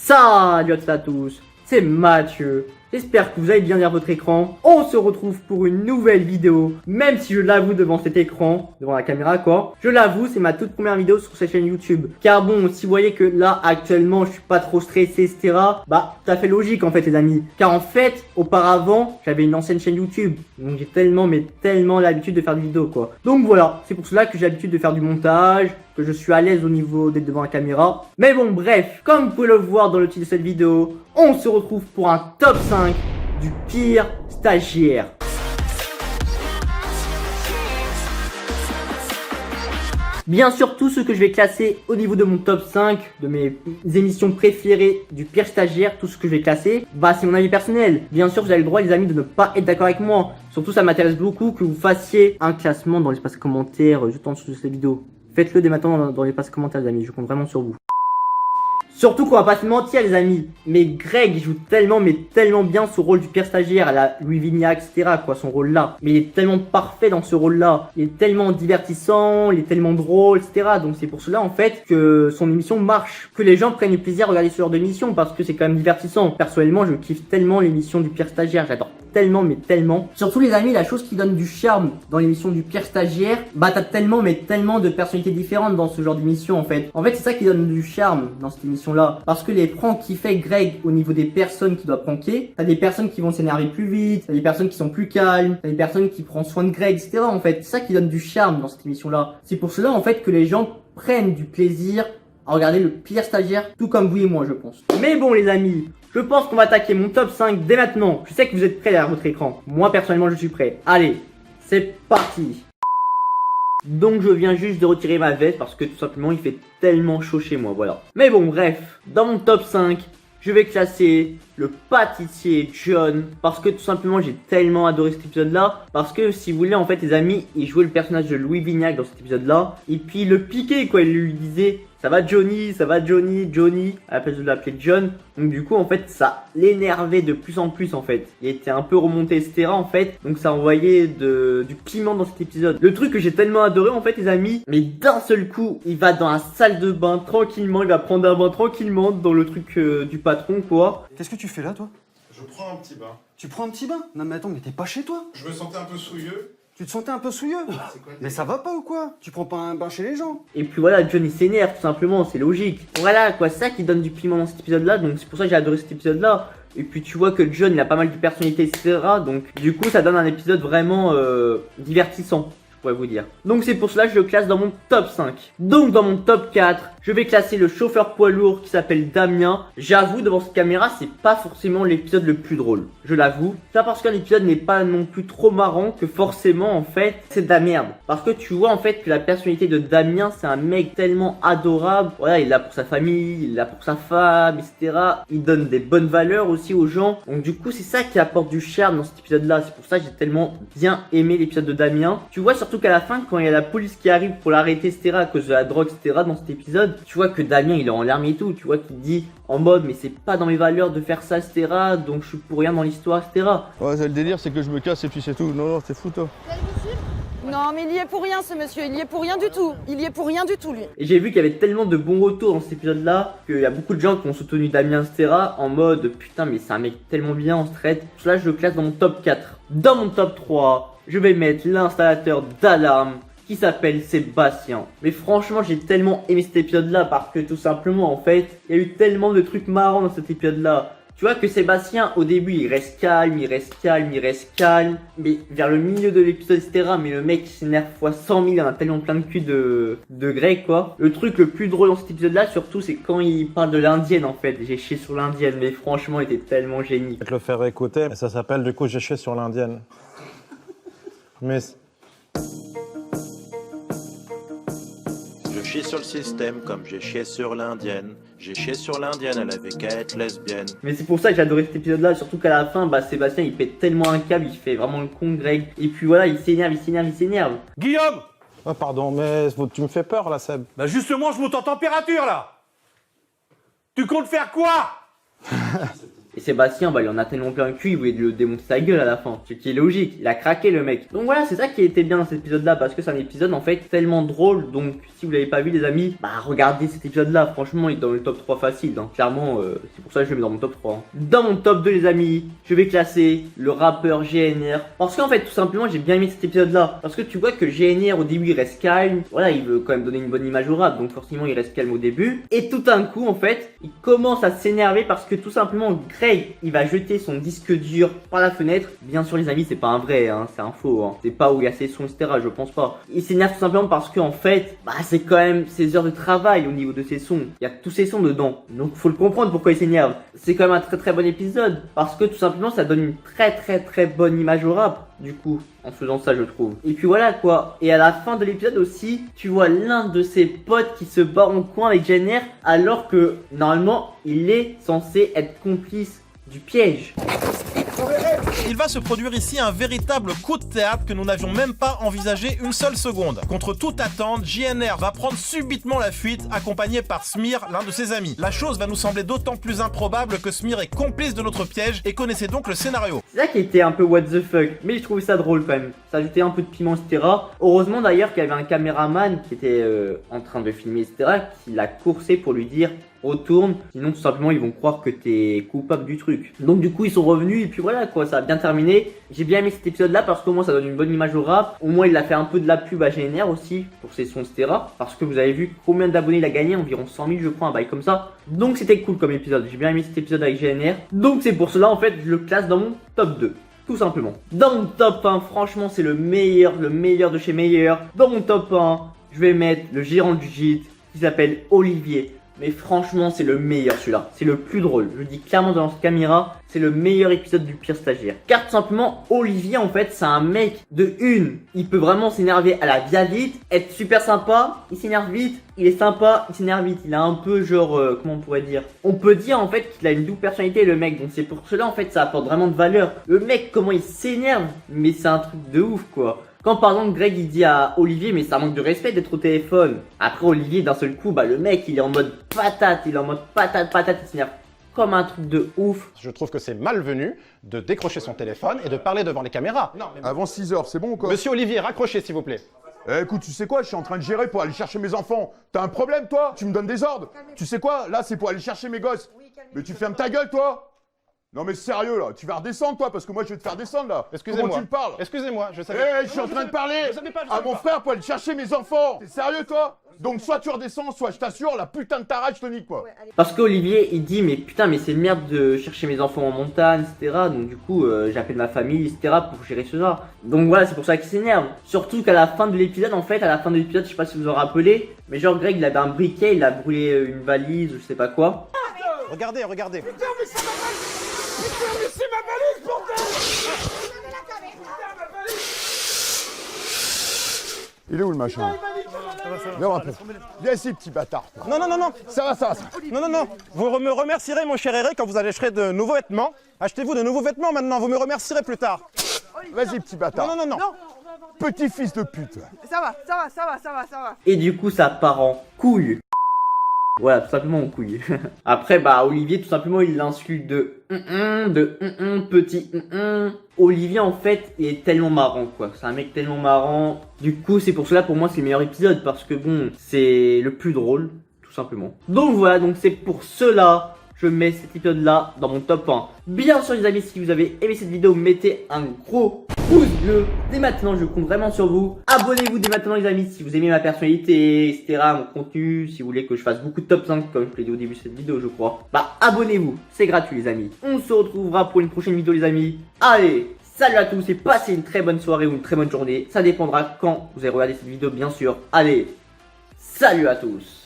Salut à toutes et à tous, c'est Mathieu. J'espère que vous allez bien derrière votre écran. On se retrouve pour une nouvelle vidéo. Même si je l'avoue devant cet écran, devant la caméra quoi. Je l'avoue, c'est ma toute première vidéo sur cette chaîne YouTube. Car bon, si vous voyez que là actuellement je suis pas trop stressé, etc. Bah, tout à fait logique en fait les amis. Car en fait, auparavant, j'avais une ancienne chaîne YouTube. Donc j'ai tellement l'habitude de faire des vidéos quoi. Donc voilà, c'est pour cela que j'ai l'habitude de faire du montage, que je suis à l'aise au niveau d'être devant la caméra. Mais bon bref, comme vous pouvez le voir dans le titre de cette vidéo, on se retrouve pour un top 5 du pire stagiaire. Bien sûr, tout ce que je vais classer au niveau de mon top 5, de mes émissions préférées du pire stagiaire, tout ce que je vais classer, bah c'est mon avis personnel. Bien sûr, vous avez le droit les amis de ne pas être d'accord avec moi. Surtout ça m'intéresse beaucoup que vous fassiez un classement dans l'espace commentaire juste en dessous de cette vidéo. Faites-le dès maintenant dans l'espace commentaire les amis, je compte vraiment sur vous. Surtout qu'on va pas se mentir les amis, mais Greg il joue tellement bien ce rôle du pire stagiaire à la Louis Vignac etc quoi, son rôle là. Mais il est tellement parfait dans ce rôle là, il est tellement divertissant, il est tellement drôle etc. Donc c'est pour cela en fait que son émission marche, que les gens prennent du plaisir à regarder ce genre d'émission parce que c'est quand même divertissant. Personnellement je kiffe tellement l'émission du pire stagiaire, j'adore tellement mais tellement. Surtout les amis, la chose qui donne du charme dans l'émission du pire stagiaire, bah t'as tellement de personnalités différentes dans ce genre d'émission en fait. En fait c'est ça qui donne du charme dans cette émission là, parce que les pranks qui fait Greg au niveau des personnes qui doit pranker, t'as des personnes qui vont s'énerver plus vite, t'as des personnes qui sont plus calmes, t'as des personnes qui prennent soin de Greg etc. En fait c'est ça qui donne du charme dans cette émission là. C'est pour cela en fait que les gens prennent du plaisir à regarder le pire stagiaire, tout comme vous et moi je pense. Mais bon les amis, je pense qu'on va attaquer mon top 5 dès maintenant. Je sais que vous êtes prêts derrière votre écran. Moi personnellement je suis prêt. Allez, c'est parti. Donc je viens juste de retirer ma veste parce que tout simplement il fait tellement chaud chez moi, voilà. Mais bon bref, dans mon top 5, je vais classer le pâtissier John parce que tout simplement j'ai tellement adoré cet épisode là. Parce que si vous voulez en fait les amis, il jouait le personnage de Louis Vignac dans cet épisode là. Et puis il le piquait quoi, il lui disait ça va Johnny, Johnny, à la place de l'appeler John. Donc du coup en fait ça l'énervait de plus en plus en fait. Il était un peu remonté etc en fait. Donc ça envoyait du piment dans cet épisode. Le truc que j'ai tellement adoré en fait les amis, mais d'un seul coup il va dans la salle de bain tranquillement, il va prendre un bain tranquillement dans le truc du patron quoi. Qu'est-ce que tu fais là toi? Je prends un petit bain. Tu prends un petit bain? Non mais attends, mais t'es pas chez toi? Je me sentais un peu souilleux. Tu te sentais un peu souilleux? C'est quoi? Mais ça va pas ou quoi? Tu prends pas un bain chez les gens? Et puis voilà, John il s'énerve tout simplement, c'est logique. Voilà quoi, c'est ça qui donne du piment dans cet épisode là, donc c'est pour ça que j'ai adoré cet épisode là. Et puis tu vois que John il a pas mal de personnalité etc. Donc du coup ça donne un épisode vraiment divertissant, je pourrais vous dire. Donc c'est pour cela que je le classe dans mon top 5. Donc dans mon top 4, je vais classer le chauffeur poids lourd qui s'appelle Damien. J'avoue devant cette caméra c'est pas forcément l'épisode le plus drôle, je l'avoue. Ça parce qu'un épisode n'est pas non plus trop marrant que forcément en fait c'est de la merde. Parce que tu vois en fait que la personnalité de Damien c'est un mec tellement adorable. Voilà, il est là pour sa famille, il est là pour sa femme etc. Il donne des bonnes valeurs aussi aux gens. Donc du coup c'est ça qui apporte du charme dans cet épisode là. C'est pour ça que j'ai tellement bien aimé l'épisode de Damien. Tu vois surtout qu'à la fin quand il y a la police qui arrive pour l'arrêter etc. à cause de la drogue etc. dans cet épisode, tu vois que Damien il est en larmes et tout, tu vois qu'il dit en mode mais c'est pas dans mes valeurs de faire ça etc. donc je suis pour rien dans l'histoire etc. Ouais, le délire c'est que je me casse et puis c'est tout. Non, c'est fou toi. Non mais il y est pour rien ce monsieur, il y est pour rien du tout. Il y est pour rien du tout lui. Et j'ai vu qu'il y avait tellement de bons retours dans cet épisode là, qu'il y a beaucoup de gens qui ont soutenu Damien etc. en mode putain mais c'est un mec tellement bien en straight. Pour cela je le classe dans mon top 4. Dans mon top 3, je vais mettre l'installateur d'alarme qui s'appelle Sébastien. Mais franchement j'ai tellement aimé cet épisode là parce que tout simplement en fait il y a eu tellement de trucs marrants dans cet épisode là. Tu vois que Sébastien au début il reste calme, mais vers le milieu de l'épisode etc. mais le mec il s'énerve fois 100 000, il en a tellement plein de cul de Greg quoi. Le truc le plus drôle dans cet épisode là surtout c'est quand il parle de l'indienne en fait. J'ai chié sur l'indienne mais franchement il était tellement génie. Je vais te le faire écouter, ça s'appelle du coup j'ai chié sur l'indienne. Mais je chie sur le système comme j'ai chié sur l'indienne. J'ai chié sur l'indienne, elle avait qu'à être lesbienne. Mais c'est pour ça que j'ai adoré cet épisode là, surtout qu'à la fin, bah Sébastien il pète tellement un câble, il fait vraiment le con Greg. Et puis voilà, il s'énerve. Guillaume! oh, pardon, mais tu me fais peur là, Seb. Bah justement, je monte en température là! Tu comptes faire quoi? Et Sébastien, bah il en a tellement plein le cul, il voulait le démonter sa gueule à la fin. Ce qui est logique, il a craqué le mec. Donc voilà, c'est ça qui était bien dans cet épisode là, parce que c'est un épisode en fait tellement drôle. Donc si vous l'avez pas vu les amis, bah regardez cet épisode là, franchement il est dans le top 3 facile, hein. Clairement, c'est pour ça que je le mets dans mon top 3. Hein. Dans mon top 2 les amis, je vais classer le rappeur GNR. Parce qu'en fait tout simplement j'ai bien aimé cet épisode là. Parce que tu vois que GNR au début il reste calme, voilà il veut quand même donner une bonne image au rap, donc forcément il reste calme au début. Et tout d'un coup en fait, il commence à s'énerver parce que tout simplement Greg il va jeter son disque dur par la fenêtre. Bien sûr les amis c'est pas un vrai, hein, c'est un faux, hein. C'est pas où il y a ses sons etc, je pense pas. Il s'énerve tout simplement parce que en fait, bah c'est quand même ses heures de travail au niveau de ses sons. Il y a tous ses sons dedans, donc faut le comprendre pourquoi il s'énerve. C'est quand même un très très bon épisode parce que tout simplement ça donne une très bonne image au rap. Du coup, en faisant ça je trouve. Et puis voilà quoi. Et à la fin de l'épisode aussi, tu vois l'un de ses potes qui se bat en coin avec GNR alors que normalement il est censé être complice du piège. Il va se produire ici un véritable coup de théâtre que nous n'avions même pas envisagé une seule seconde. Contre toute attente, JNR va prendre subitement la fuite, accompagné par Smir, l'un de ses amis. La chose va nous sembler d'autant plus improbable que Smir est complice de notre piège et connaissait donc le scénario. C'est ça qui était un peu what the fuck, mais je trouvais ça drôle quand même. Ça ajoutait un peu de piment, etc. Heureusement d'ailleurs qu'il y avait un caméraman qui était en train de filmer, etc. qui l'a coursé pour lui dire retourne, sinon tout simplement ils vont croire que t'es coupable du truc. Donc du coup ils sont revenus et puis voilà quoi, ça a bien terminé. J'ai bien aimé cet épisode là parce qu'au moins ça donne une bonne image au rap. Au moins il a fait un peu de la pub à GNR aussi pour ses sons etc. Parce que vous avez vu combien d'abonnés il a gagné, environ 100 000 je crois, un bail comme ça. Donc c'était cool comme épisode, j'ai bien aimé cet épisode avec GNR. Donc c'est pour cela en fait je le classe dans mon top 2. Tout simplement. Dans mon top 1, franchement c'est le meilleur de chez meilleur. Dans mon top 1, je vais mettre le gérant du gîte qui s'appelle Olivier. Mais franchement c'est le meilleur celui-là, c'est le plus drôle. Je dis clairement dans cette caméra, c'est le meilleur épisode du pire stagiaire. Car tout simplement Olivier en fait c'est un mec de une. Il peut vraiment s'énerver à la vite, être super sympa, il s'énerve vite, il est sympa, il s'énerve vite. Il a un peu genre, comment on pourrait dire, on peut dire en fait qu'il a une double personnalité le mec. Donc c'est pour cela en fait ça apporte vraiment de valeur. Le mec comment il s'énerve, mais c'est un truc de ouf quoi. Quand par exemple Greg il dit à Olivier mais ça manque de respect d'être au téléphone. Après Olivier d'un seul coup bah le mec il est en mode patate, il s'énerve comme un truc de ouf. Je trouve que c'est malvenu de décrocher son téléphone et de parler devant les caméras. Non, mais... Avant 6 heures, c'est bon ou quoi? Monsieur Olivier, raccrochez s'il vous plaît. Écoute, tu sais quoi, je suis en train de gérer pour aller chercher mes enfants. T'as un problème toi? Tu me donnes des ordres? Tu sais quoi, là c'est pour aller chercher mes gosses. Mais tu fermes ta gueule toi? Non mais sérieux là, tu vas redescendre toi parce que moi je vais te faire descendre là. Excusez-moi. Comment tu me parles? Excusez-moi, je savais. Je suis en train de parler à mon frère pour aller chercher mes enfants. T'es sérieux toi? Donc soit tu redescends, soit je t'assure, la putain de ta rage te nique quoi. Parce qu'Olivier il dit mais putain mais c'est une merde de chercher mes enfants en montagne etc. Donc du coup j'appelle ma famille etc. pour gérer cela. Donc voilà c'est pour ça qu'il s'énerve. Surtout qu'à la fin de l'épisode en fait, à la fin de l'épisode je sais pas si vous en rappelez, mais genre Greg il avait un briquet, il a brûlé une valise ou je sais pas quoi. Regardez, regardez. Putain mais c'est ma valise! Putain mais c'est ma valise bordel! Il est où le machin? Viens un peu. Viens ici petit bâtard. Non, non, non, non. Ça va. Non, non, non. Vous me remercierez mon cher Eric quand vous achèterez de nouveaux vêtements. Achetez-vous de nouveaux vêtements maintenant, vous me remercierez plus tard. Vas-y petit bâtard. Non, non, non, non. Petit fils de pute. Ça va. Et du coup ça part en couille. Voilà, tout simplement en couille. Après, bah, Olivier, tout simplement, il l'insulte de petit Olivier, en fait, il est tellement marrant, quoi. C'est un mec tellement marrant. Du coup, c'est pour cela, pour moi, c'est le meilleur épisode. Parce que, bon, c'est le plus drôle, tout simplement. Donc, voilà, donc c'est pour cela je mets cet épisode là dans mon top 1. Bien sûr les amis, si vous avez aimé cette vidéo, mettez un gros pouce bleu. Dès maintenant je compte vraiment sur vous. Abonnez-vous dès maintenant les amis si vous aimez ma personnalité, etc. Mon contenu, si vous voulez que je fasse beaucoup de top 5 comme je l'ai dit au début de cette vidéo je crois. Bah abonnez-vous, c'est gratuit les amis. On se retrouvera pour une prochaine vidéo les amis. Allez, salut à tous et passez une très bonne soirée ou une très bonne journée. Ça dépendra quand vous allez regarder cette vidéo bien sûr. Allez, salut à tous.